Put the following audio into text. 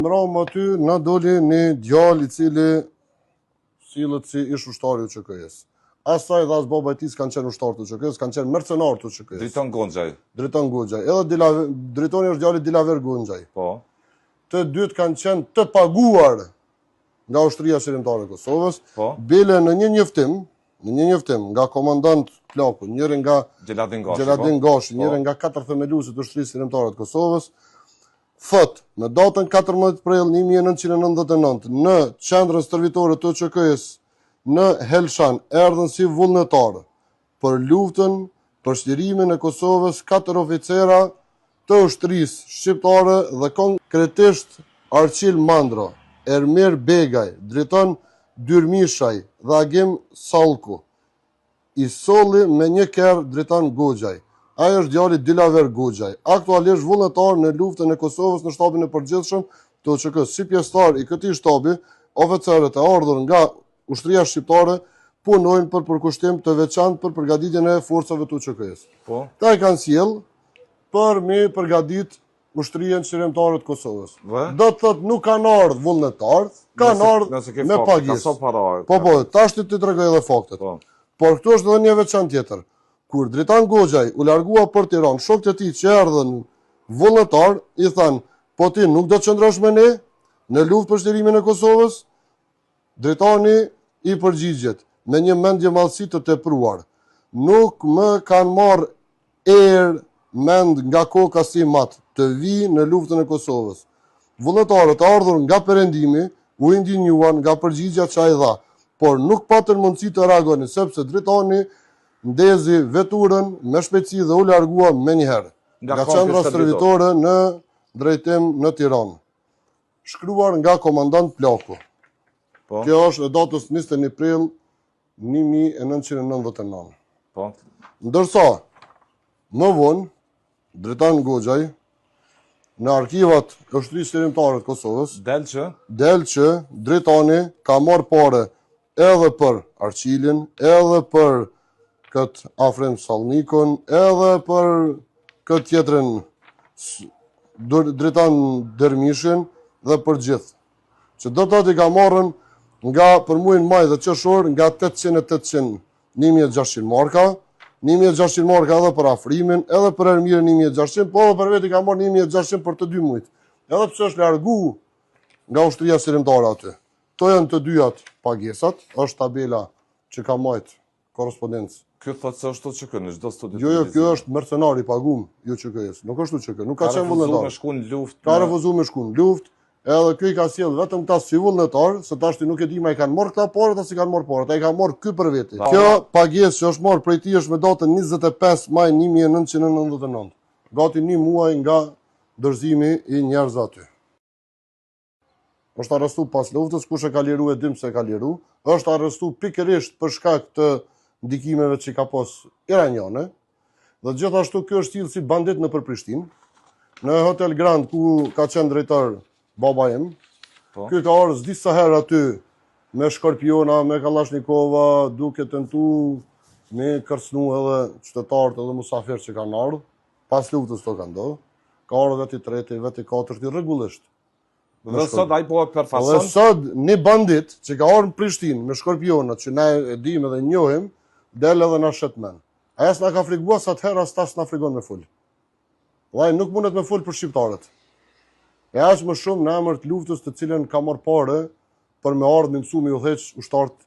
Mram aty na doli një djalë i cili sillet si ish ushtari i UÇK-s. Asaj dhe as baba e tij kanë qenë ushtar të UÇK-s, kanë qenë mercenar të UÇK-s. Driton Gonxhaj. Driton Gonxhaj. Edhe Dritoni është djali Dilaver Gonxhaj. Po. Të dytë kanë qenë të paguar nga ushtria shërimtare e Kosovës. Po. Bile në një njoftim nga komandant Plaku, njëri nga Gjeladin Gashi, njëri nga 4 themeluesit të ushtrisë shërimtare të Kosovës, thot, në datën 14 prill 1999, në qendrën stërvitore të UÇK-s në Helshan, erdhën si vullnetarë për luftën për shlirimin e Kosovës 4 oficera të ushtrisë shqiptare dhe konkretisht Arçil Mandro, Ermir Begaj, Driton Dyrmishaj dhe Agim Sallku. I solli me një kerë Driton Gonxhaj. Ai është djali Dilaver Gonxhaj, aktualisht vullnetar në luftën e Kosovës në shtabin e përgjithshëm të UÇK-s. Si pjesëtar i këtij shtabi, oficerët e ardhur nga ushtria shqiptare punojnë për përkushtim të veçantë për përgatitjen e forcave të UÇK-s. Po. Ta e kanë sjell për mi përgatit ushtrinë shërimtare të Kosovës. Do të thotë nuk kanë ardhur vullnetar, kanë ardhur me pagesë. Po, tash ti tregoj edhe faktet. Por këtu është edhe një veçantë tjetër. Kur Driton Gonxhaj u largua për Tiranë, shokët e tij që erdhën vullnetar i thanë, po ti nuk do të qëndrosh me ne në luftë për shlirimin e Kosovës? Dritoni i përgjigjet me një mendje mallësi të tepruar. Nuk më kanë marrë mend nga koka si mat të vi në luftën e Kosovës. Vullnetarët e ardhur nga perëndimi u indinjuan nga përgjigja që ai dha, por nuk patën mundësi të reagonin sepse Dritoni ndezi veturën me shpejtësi dhe u largua me njëherë nga qendra stërvitore në drejtim në Tiranë. Shkruar nga komandant Plaku. Po. Kjo është e datës 21 prill 1999. Po. Ndërsa, më vonë, Driton Gonxhaj në arkivat e ushtrisë shërimtare të Kosovës del që Dritoni ka marrë pare edhe për Arçilin, edhe për këtë Afrim Sallnikun, edhe për këtë tjetrën Driton Dermishin dhe për gjithë. Që do të ka marrën nga për muajin maj dhe qershor nga 800 1600 marka, 1600 marka edhe për Afrimin, edhe për Ermirin 1600, po edhe për veti ka marrë 1600 për të 2 muajt. Edhe pse është largu nga ushtria shërimtare aty. To janë të dyjat pagesat, është tabela që ka marrë korrespondencë. Kjo thotë se është UÇK në çdo studi. Jo, kjo është mercenar i pagum i UÇK-s. Nuk është UÇK, nuk ka qenë vullnetar. Ka refuzuar me shku në luftë, edhe kjo i ka sjell vetëm këta si vullnetar, se tash ti nuk e di më i kanë marrë këta parë ose si kanë marrë parë. Ata i kanë marrë ky për veti. Kjo pagesë që është marrë prej tij është me datën 25 maj 1999. Gati 1 muaj nga dorëzimi i njerëzve aty. Është arrestu pas luftës, kush e ka liruar dim se ka liruar. Është arrestu pikërisht për shkak të ndikimeve që ka pas iraniane, dhe gjithashtu kjo është tillë si bandit në Prishtinë, në Hotel Grand ku ka qenë drejtor baba im. Ky ka ardhur disa herë aty me shkorpiona, me kalashnikova, duke tentuar me kërcënu edhe qytetarët edhe musafirët që kanë ardhur. Pas luftës to ka ndodhur. Ka ardhur vetë i tretë, vetë i katërti rregullisht. Dhe sot ai po përfason. Dhe sot një bandit që ka ardhur në Prishtinë me shkorpiona që ne e dimë dhe njohim, del edhe na shet men. Ai s'na ka frikua sa të herë as tas na frikon me fol. Vllai nuk mundet me fol për shqiptarët. E as më shumë në emër të luftës të cilën ka marrë parë për me ardhmë mësumi udhëheq ushtarët